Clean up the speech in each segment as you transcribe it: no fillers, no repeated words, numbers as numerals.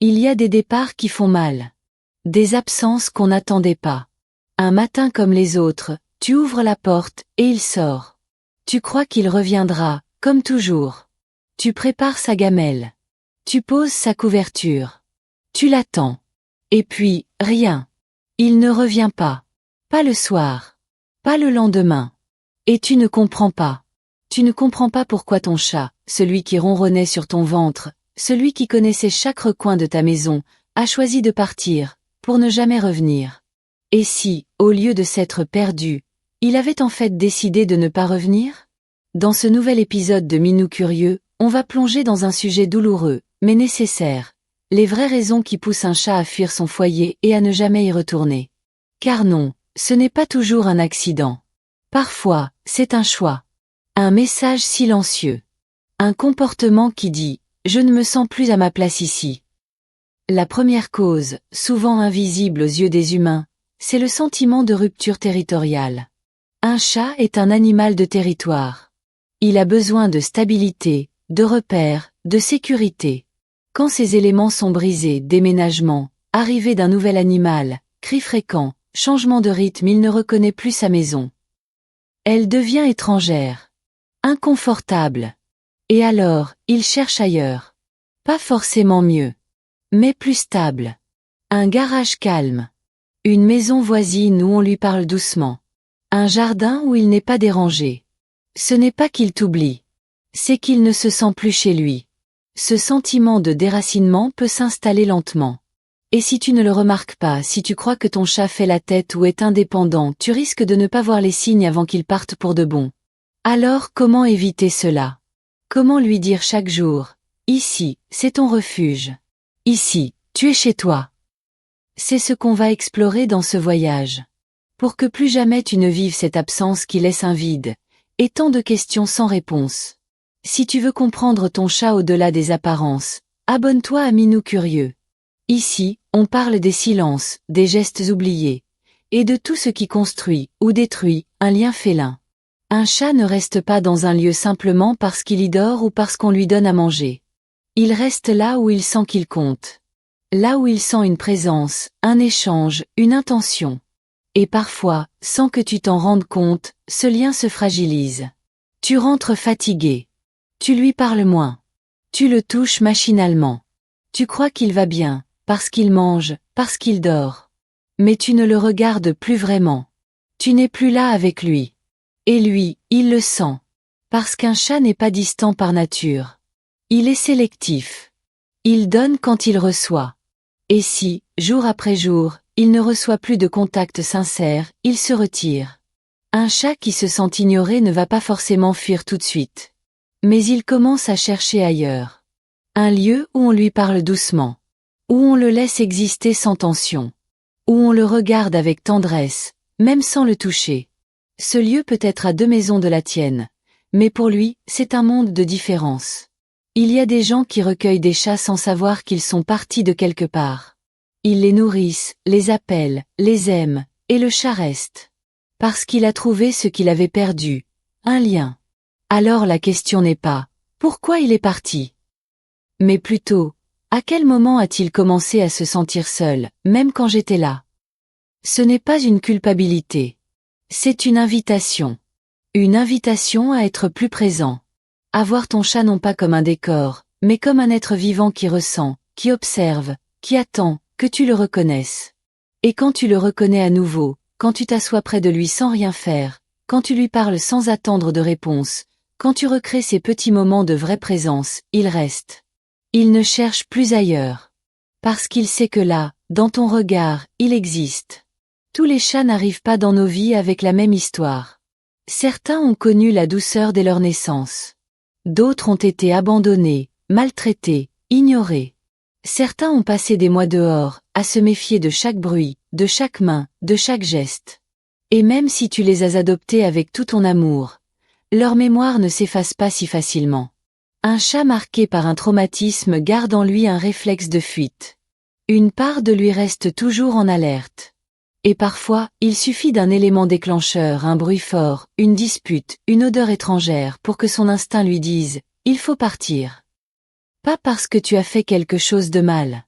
Il y a des départs qui font mal. Des absences qu'on n'attendait pas. Un matin comme les autres, tu ouvres la porte et il sort. Tu crois qu'il reviendra, comme toujours. Tu prépares sa gamelle. Tu poses sa couverture. Tu l'attends. Et puis, rien. Il ne revient pas. Pas le soir. Pas le lendemain. Et tu ne comprends pas. Tu ne comprends pas pourquoi ton chat, celui qui ronronnait sur ton ventre, celui qui connaissait chaque recoin de ta maison, a choisi de partir, pour ne jamais revenir. Et si, au lieu de s'être perdu, il avait en fait décidé de ne pas revenir? Dans ce nouvel épisode de Minou Curieux, on va plonger dans un sujet douloureux, mais nécessaire. Les vraies raisons qui poussent un chat à fuir son foyer et à ne jamais y retourner. Car non, ce n'est pas toujours un accident. Parfois, c'est un choix. Un message silencieux. Un comportement qui dit « Je ne me sens plus à ma place ici ». La première cause, souvent invisible aux yeux des humains, c'est le sentiment de rupture territoriale. Un chat est un animal de territoire. Il a besoin de stabilité, de repères, de sécurité. Quand ces éléments sont brisés, déménagement, arrivée d'un nouvel animal, cris fréquents, changement de rythme, il ne reconnaît plus sa maison. Elle devient étrangère. Inconfortable. Et alors, il cherche ailleurs. Pas forcément mieux. Mais plus stable. Un garage calme. Une maison voisine où on lui parle doucement. Un jardin où il n'est pas dérangé. Ce n'est pas qu'il t'oublie. C'est qu'il ne se sent plus chez lui. Ce sentiment de déracinement peut s'installer lentement. Et si tu ne le remarques pas, si tu crois que ton chat fait la tête ou est indépendant, tu risques de ne pas voir les signes avant qu'il parte pour de bon. Alors comment éviter cela? Comment lui dire chaque jour, ici, c'est ton refuge. Ici, tu es chez toi. C'est ce qu'on va explorer dans ce voyage. Pour que plus jamais tu ne vives cette absence qui laisse un vide, et tant de questions sans réponse. Si tu veux comprendre ton chat au-delà des apparences, abonne-toi à Minou Curieux. Ici, on parle des silences, des gestes oubliés, et de tout ce qui construit, ou détruit, un lien félin. Un chat ne reste pas dans un lieu simplement parce qu'il y dort ou parce qu'on lui donne à manger. Il reste là où il sent qu'il compte. Là où il sent une présence, un échange, une intention. Et parfois, sans que tu t'en rendes compte, ce lien se fragilise. Tu rentres fatigué. Tu lui parles moins. Tu le touches machinalement. Tu crois qu'il va bien, parce qu'il mange, parce qu'il dort. Mais tu ne le regardes plus vraiment. Tu n'es plus là avec lui. Et lui, il le sent. Parce qu'un chat n'est pas distant par nature. Il est sélectif. Il donne quand il reçoit. Et si, jour après jour, il ne reçoit plus de contact sincère, il se retire. Un chat qui se sent ignoré ne va pas forcément fuir tout de suite. Mais il commence à chercher ailleurs. Un lieu où on lui parle doucement. Où on le laisse exister sans tension. Où on le regarde avec tendresse, même sans le toucher. Ce lieu peut être à 2 maisons de la tienne. Mais pour lui, c'est un monde de différence. Il y a des gens qui recueillent des chats sans savoir qu'ils sont partis de quelque part. Ils les nourrissent, les appellent, les aiment, et le chat reste. Parce qu'il a trouvé ce qu'il avait perdu, un lien. Alors la question n'est pas « pourquoi il est parti ?» mais plutôt « à quel moment a-t-il commencé à se sentir seul, même quand j'étais là ?» Ce n'est pas une culpabilité. C'est une invitation. Une invitation à être plus présent. À voir ton chat non pas comme un décor, mais comme un être vivant qui ressent, qui observe, qui attend, que tu le reconnaisses. Et quand tu le reconnais à nouveau, quand tu t'assois près de lui sans rien faire, quand tu lui parles sans attendre de réponse, quand tu recrées ces petits moments de vraie présence, il reste. Il ne cherche plus ailleurs. Parce qu'il sait que là, dans ton regard, il existe. Tous les chats n'arrivent pas dans nos vies avec la même histoire. Certains ont connu la douceur dès leur naissance. D'autres ont été abandonnés, maltraités, ignorés. Certains ont passé des mois dehors, à se méfier de chaque bruit, de chaque main, de chaque geste. Et même si tu les as adoptés avec tout ton amour, leur mémoire ne s'efface pas si facilement. Un chat marqué par un traumatisme garde en lui un réflexe de fuite. Une part de lui reste toujours en alerte. Et parfois, il suffit d'un élément déclencheur, un bruit fort, une dispute, une odeur étrangère pour que son instinct lui dise « il faut partir ». Pas parce que tu as fait quelque chose de mal.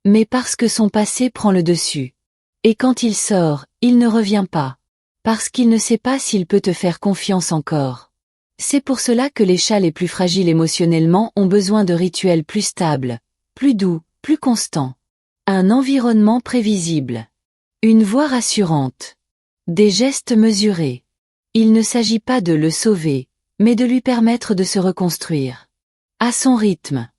mais parce que son passé prend le dessus. Et quand il sort, il ne revient pas. Parce qu'il ne sait pas s'il peut te faire confiance encore. C'est pour cela que les chats les plus fragiles émotionnellement ont besoin de rituels plus stables, plus doux, plus constants. Un environnement prévisible. Une voix rassurante. Des gestes mesurés. Il ne s'agit pas de le sauver, mais de lui permettre de se reconstruire. À son rythme.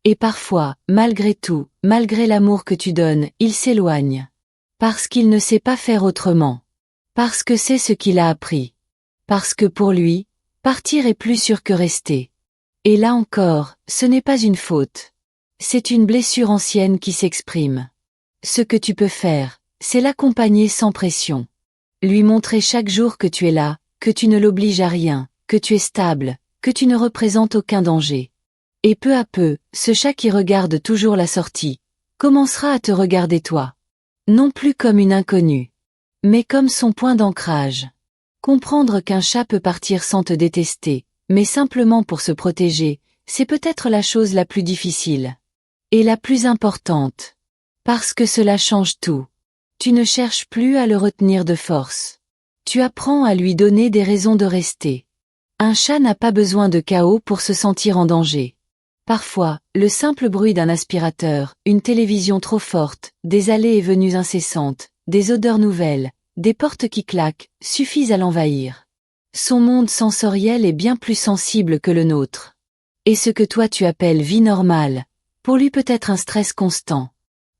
Et parfois, malgré tout, malgré l'amour que tu donnes, il s'éloigne. Parce qu'il ne sait pas faire autrement. Parce que c'est ce qu'il a appris. Parce que pour lui, partir est plus sûr que rester. Et là encore, ce n'est pas une faute. C'est une blessure ancienne qui s'exprime. Ce que tu peux faire, c'est l'accompagner sans pression. Lui montrer chaque jour que tu es là, que tu ne l'obliges à rien, que tu es stable, que tu ne représentes aucun danger. Et peu à peu, ce chat qui regarde toujours la sortie, commencera à te regarder toi. Non plus comme une inconnue, mais comme son point d'ancrage. Comprendre qu'un chat peut partir sans te détester, mais simplement pour se protéger, c'est peut-être la chose la plus difficile. Et la plus importante. Parce que cela change tout. Tu ne cherches plus à le retenir de force. Tu apprends à lui donner des raisons de rester. Un chat n'a pas besoin de chaos pour se sentir en danger. Parfois, le simple bruit d'un aspirateur, une télévision trop forte, des allées et venues incessantes, des odeurs nouvelles, des portes qui claquent, suffisent à l'envahir. Son monde sensoriel est bien plus sensible que le nôtre. Et ce que toi tu appelles vie normale, pour lui peut être un stress constant.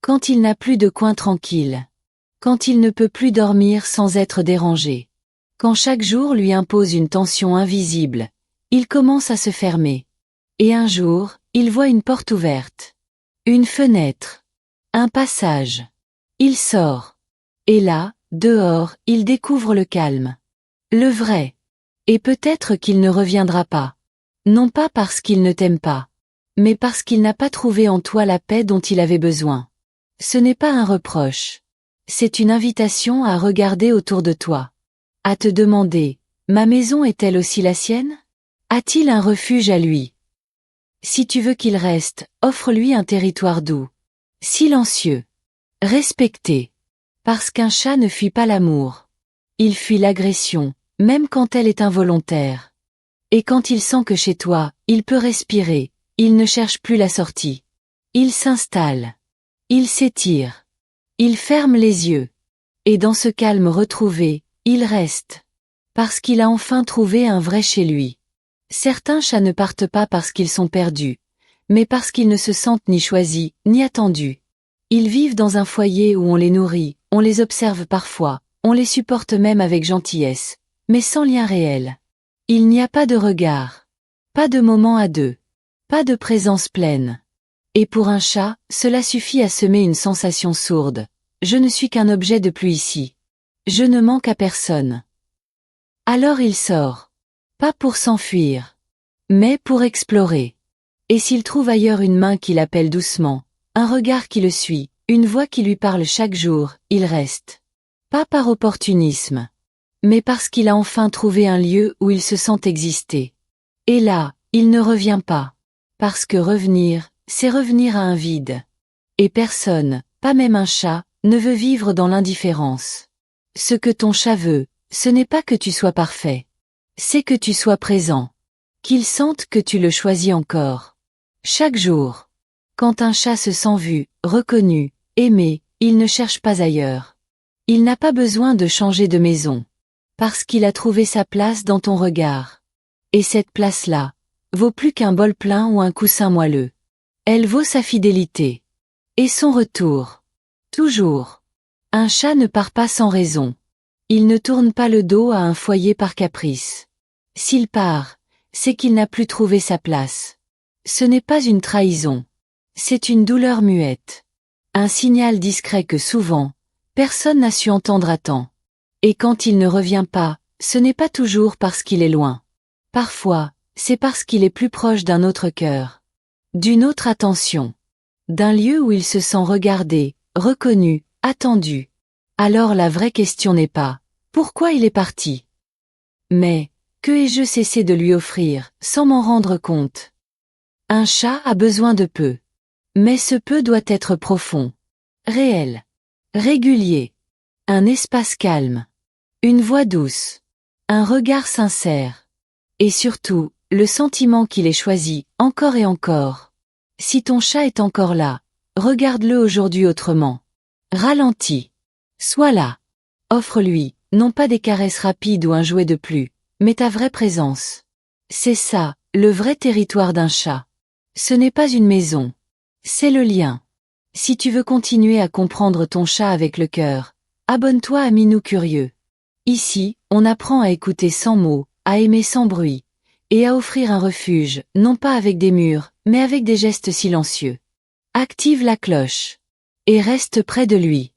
Quand il n'a plus de coin tranquille. Quand il ne peut plus dormir sans être dérangé. Quand chaque jour lui impose une tension invisible, il commence à se fermer. Et un jour, il voit une porte ouverte. Une fenêtre. Un passage. Il sort. Et là, dehors, il découvre le calme. Le vrai. Et peut-être qu'il ne reviendra pas. Non pas parce qu'il ne t'aime pas, mais parce qu'il n'a pas trouvé en toi la paix dont il avait besoin. Ce n'est pas un reproche. C'est une invitation à regarder autour de toi. À te demander, ma maison est-elle aussi la sienne? A-t-il un refuge à lui? Si tu veux qu'il reste, offre-lui un territoire doux. Silencieux. Respecté. Parce qu'un chat ne fuit pas l'amour. Il fuit l'agression, même quand elle est involontaire. Et quand il sent que chez toi, il peut respirer, il ne cherche plus la sortie. Il s'installe. Il s'étire. Il ferme les yeux. Et dans ce calme retrouvé, il reste. Parce qu'il a enfin trouvé un vrai chez lui. Certains chats ne partent pas parce qu'ils sont perdus, mais parce qu'ils ne se sentent ni choisis, ni attendus. Ils vivent dans un foyer où on les nourrit, on les observe parfois, on les supporte même avec gentillesse, mais sans lien réel. Il n'y a pas de regard. Pas de moment à deux. Pas de présence pleine. Et pour un chat, cela suffit à semer une sensation sourde. Je ne suis qu'un objet de plus ici. Je ne manque à personne. Alors il sort. Pas pour s'enfuir, mais pour explorer. Et s'il trouve ailleurs une main qui l'appelle doucement, un regard qui le suit, une voix qui lui parle chaque jour, il reste. Pas par opportunisme, mais parce qu'il a enfin trouvé un lieu où il se sent exister. Et là, il ne revient pas. Parce que revenir, c'est revenir à un vide. Et personne, pas même un chat, ne veut vivre dans l'indifférence. Ce que ton chat veut, ce n'est pas que tu sois parfait. C'est que tu sois présent. Qu'il sente que tu le choisis encore. Chaque jour. Quand un chat se sent vu, reconnu, aimé, il ne cherche pas ailleurs. Il n'a pas besoin de changer de maison. Parce qu'il a trouvé sa place dans ton regard. Et cette place-là, vaut plus qu'un bol plein ou un coussin moelleux. Elle vaut sa fidélité. Et son retour. Toujours. Un chat ne part pas sans raison. Il ne tourne pas le dos à un foyer par caprice. S'il part, c'est qu'il n'a plus trouvé sa place. Ce n'est pas une trahison. C'est une douleur muette. Un signal discret que souvent, personne n'a su entendre à temps. Et quand il ne revient pas, ce n'est pas toujours parce qu'il est loin. Parfois, c'est parce qu'il est plus proche d'un autre cœur. D'une autre attention. D'un lieu où il se sent regardé, reconnu, attendu. Alors la vraie question n'est pas « Pourquoi il est parti ?» mais « Que ai-je cessé de lui offrir, sans m'en rendre compte ?» Un chat a besoin de peu. Mais ce peu doit être profond. Réel. Régulier. Un espace calme. Une voix douce. Un regard sincère. Et surtout, le sentiment qu'il est choisi, encore et encore. Si ton chat est encore là, regarde-le aujourd'hui autrement. Ralentis. Sois là. Offre-lui, non pas des caresses rapides ou un jouet de plus, mais ta vraie présence. C'est ça, le vrai territoire d'un chat. Ce n'est pas une maison. C'est le lien. Si tu veux continuer à comprendre ton chat avec le cœur, abonne-toi à Minou Curieux. Ici, on apprend à écouter sans mots, à aimer sans bruit, et à offrir un refuge, non pas avec des murs, mais avec des gestes silencieux. Active la cloche. Et reste près de lui.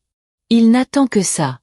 Il n'attend que ça.